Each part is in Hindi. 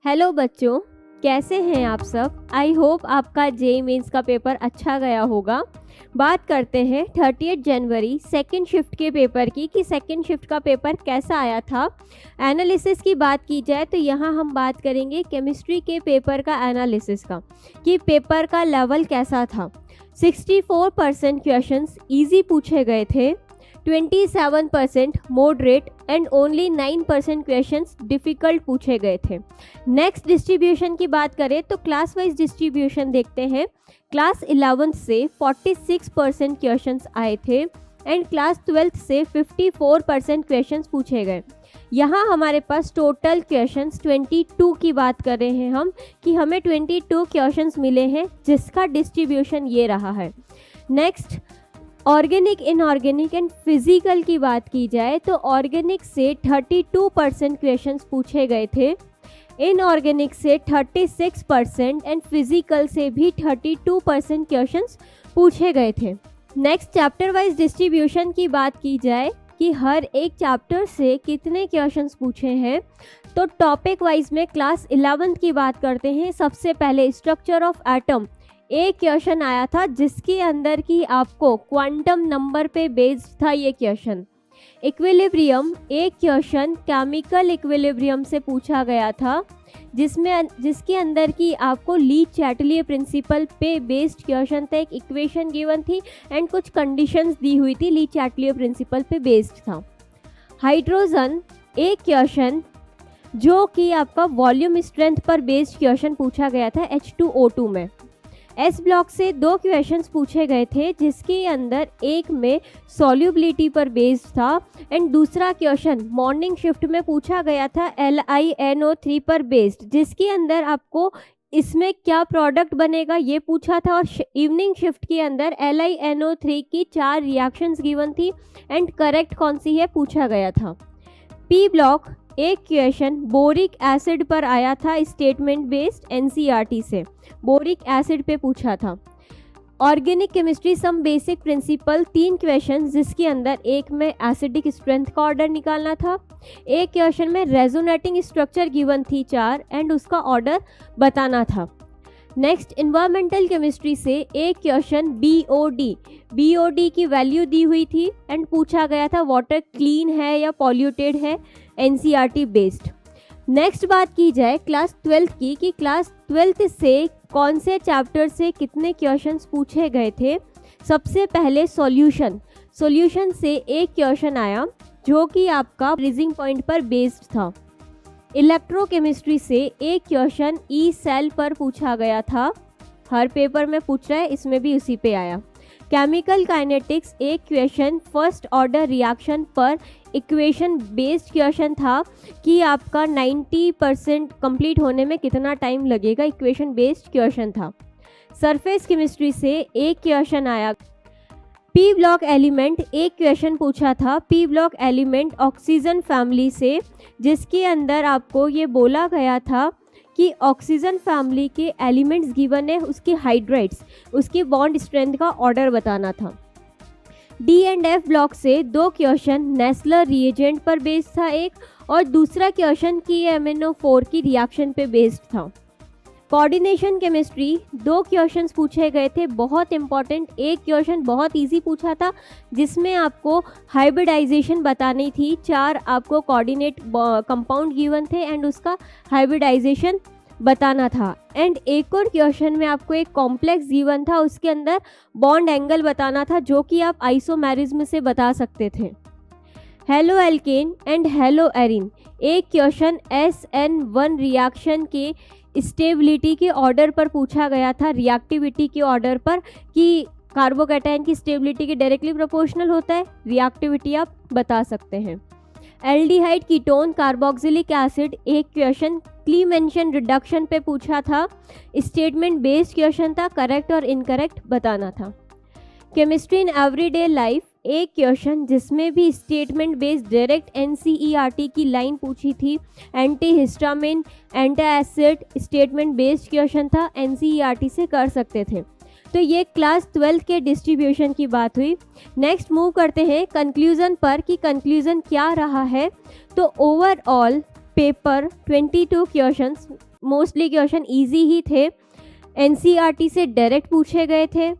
हेलो बच्चों, कैसे हैं आप सब। आई होप आपका जेईई मेंस का पेपर अच्छा गया होगा। बात करते हैं 30 जनवरी सेकेंड शिफ्ट के पेपर की कि सेकेंड शिफ्ट का पेपर कैसा आया था। एनालिसिस की बात की जाए तो यहाँ हम बात करेंगे केमिस्ट्री के पेपर का एनालिसिस का कि पेपर का लेवल कैसा था। 64% क्वेश्चंस ईजी पूछे गए थे, 27% moderate and only 9% questions difficult पूछे गए थे। नेक्स्ट डिस्ट्रीब्यूशन की बात करें तो क्लास वाइज डिस्ट्रीब्यूशन देखते हैं। क्लास 11th से 46% क्वेश्चंस आए थे एंड क्लास 12th से 54% क्वेश्चंस पूछे गए। यहाँ हमारे पास टोटल क्वेश्चंस 22 की बात कर रहे हैं हम कि हमें 22 क्वेश्चंस मिले हैं, जिसका डिस्ट्रीब्यूशन ये रहा है। Next organic, inorganic and physical की बात की जाए तो ऑर्गेनिक से 32% क्वेश्चंस पूछे गए थे, इनऑर्गेनिक से 36% एंड फिजिकल से भी 32% क्वेश्चंस पूछे गए थे। नेक्स्ट चैप्टर वाइज डिस्ट्रीब्यूशन की बात की जाए कि हर एक चैप्टर से कितने क्वेश्चंस पूछे हैं तो टॉपिक वाइज में क्लास 11th की बात करते हैं। सबसे पहले स्ट्रक्चर ऑफ एटम एक क्वेश्चन आया था, जिसके अंदर की आपको क्वांटम नंबर पे बेस्ड था ये क्वेश्चन। इक्विलिब्रियम एक क्वेश्चन केमिकल इक्विलिब्रियम से पूछा गया था, जिसके अंदर की आपको ली चैटलियर प्रिंसिपल पे बेस्ड क्वेश्चन था। एक इक्वेशन गिवन थी एंड कुछ कंडीशंस दी हुई थी, ली चैटलियर प्रिंसिपल पे बेस्ड था। हाइड्रोजन एक क्वेश्चन जो कि आपका वॉल्यूम स्ट्रेंथ पर बेस्ड क्वेश्चन पूछा गया था H2O2 में। एस ब्लॉक से 2 क्वेश्चंस पूछे गए थे, जिसके अंदर एक में सॉल्युबिलिटी पर बेस्ड था एंड दूसरा क्वेश्चन मॉर्निंग शिफ्ट में पूछा गया था LiNO3 पर बेस्ड, जिसके अंदर आपको इसमें क्या प्रोडक्ट बनेगा ये पूछा था। और इवनिंग शिफ्ट के अंदर LiNO3 की 4 रिएक्शंस गिवन थी एंड करेक्ट कौन सी है पूछा गया था। पी ब्लॉक एक क्वेश्चन बोरिक एसिड पर आया था, स्टेटमेंट बेस्ड NCERT से बोरिक एसिड पे पूछा था। Organic chemistry some basic principle 3 question, जिसके अंदर एक में एसिडिक स्ट्रेंथ का ऑर्डर निकालना था, एक क्वेश्चन में रेजोनेटिंग स्ट्रक्चर गिवन थी 4 एंड उसका ऑर्डर बताना था। नेक्स्ट इन्वायरमेंटल केमिस्ट्री से एक क्वेश्चन BOD की वैल्यू दी हुई थी एंड पूछा गया था वाटर क्लीन है या पॉल्यूटेड है, NCERT बेस्ड। नेक्स्ट बात की जाए क्लास 12th की कि क्लास 12th से कौन से चैप्टर से कितने क्वेश्चंस पूछे गए थे। सबसे पहले सॉल्यूशन से एक क्वेश्चन आया जो कि आपका फ्रीजिंग पॉइंट पर बेस्ड था। इलेक्ट्रोकेमिस्ट्री से एक क्वेश्चन ई सेल पर पूछा गया था, हर पेपर में पूछ रहा है, इसमें भी उसी पे आया। केमिकल काइनेटिक्स एक क्वेश्चन फर्स्ट ऑर्डर रिएक्शन पर इक्वेशन बेस्ड क्वेश्चन था कि आपका 90% कंप्लीट होने में कितना टाइम लगेगा, इक्वेशन बेस्ड क्वेश्चन था। सरफेस केमिस्ट्री से एक क्वेश्चन आया। पी ब्लॉक एलिमेंट एक क्वेश्चन पूछा था, P block element oxygen family से, जिसके अंदर आपको ये बोला गया था कि ऑक्सीजन फैमिली के एलिमेंट्स गिवन है, उसके हाइड्राइड्स, उसकी बॉन्ड स्ट्रेंथ का ऑर्डर बताना था। डी एंड एफ ब्लॉक से 2 क्वेश्चन नेस्लर रिएजेंट पर बेस्ड था एक, और दूसरा क्वेश्चन की MnO4 की रिएक्शन पे बेस्ड था। कोऑर्डिनेशन केमिस्ट्री 2 क्वेश्चंस पूछे गए थे, बहुत इंपॉर्टेंट। एक क्वेश्चन बहुत इजी पूछा था, जिसमें आपको हाइब्रिडाइजेशन बतानी थी, 4 आपको कोऑर्डिनेट कंपाउंड गिवन थे एंड उसका हाइब्रिडाइजेशन बताना था। एंड एक और क्वेश्चन में आपको एक कॉम्प्लेक्स गिवन था, उसके अंदर बॉन्ड एंगल बताना था, जो कि आप आइसोमेरिज्म से बता सकते थे। Halo alkane and hello Erin एक क्वेश्चन SN1 रिएक्शन के स्टेबिलिटी के ऑर्डर पर पूछा गया था, रिएक्टिविटी के ऑर्डर पर, कि कार्बोकैटायन की स्टेबिलिटी के डायरेक्टली प्रोपोर्शनल होता है, रिएक्टिविटी आप बता सकते हैं। एल्डिहाइड कीटोन कार्बोक्सिलिक एसिड एक क्वेश्चन क्लीमेंशन रिडक्शन पे पूछा था, स्टेटमेंट बेस्ड क्वेश्चन था, करेक्ट और इनकरेक्ट बताना था। केमिस्ट्री इन एवरीडे लाइफ एक क्वेश्चन, जिसमें भी स्टेटमेंट बेस्ड डायरेक्ट NCERT की लाइन पूछी थी, anti histamine anti acid statement based question था, NCERT से कर सकते थे। तो ये क्लास 12 के डिस्ट्रीब्यूशन की बात हुई। नेक्स्ट मूव करते हैं कंक्लूजन पर कि कंक्लूजन क्या रहा है। तो overall paper 22 questions mostly question easy ही थे, एनसीईआरटी से डायरेक्ट पूछे गए थे।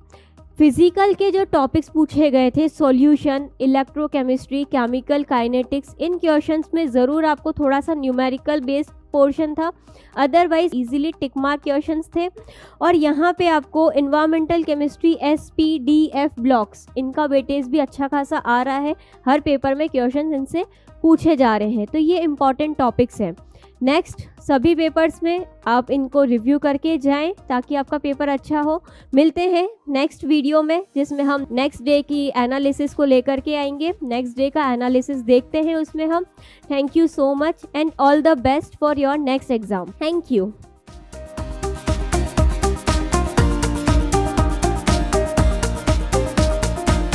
फिजिकल के जो टॉपिक्स पूछे गए थे, सॉल्यूशन, इलेक्ट्रोकेमिस्ट्री, केमिकल काइनेटिक्स, इन क्वेश्चंस में ज़रूर आपको थोड़ा सा न्यूमेरिकल बेस्ड पोर्शन था, otherwise easily tick mark questions थे। और यहाँ पे आपको इन्वायरमेंटल केमिस्ट्री, SPDF ब्लॉक्स, इनका वेटेज भी अच्छा खासा आ रहा है, हर पेपर में क्वेश्चंस इनसे पूछे जा रहे हैं, तो ये इंपॉर्टेंट टॉपिक्स हैं। नेक्स्ट सभी पेपर्स में आप इनको रिव्यू करके जाएं ताकि आपका पेपर अच्छा हो। मिलते हैं नेक्स्ट वीडियो में, जिसमें हम नेक्स्ट डे की एनालिसिस को लेकर के आएंगे। नेक्स्ट डे का एनालिसिस देखते हैं उसमें हम। Thank you so much and all the best for your next exam. Thank you.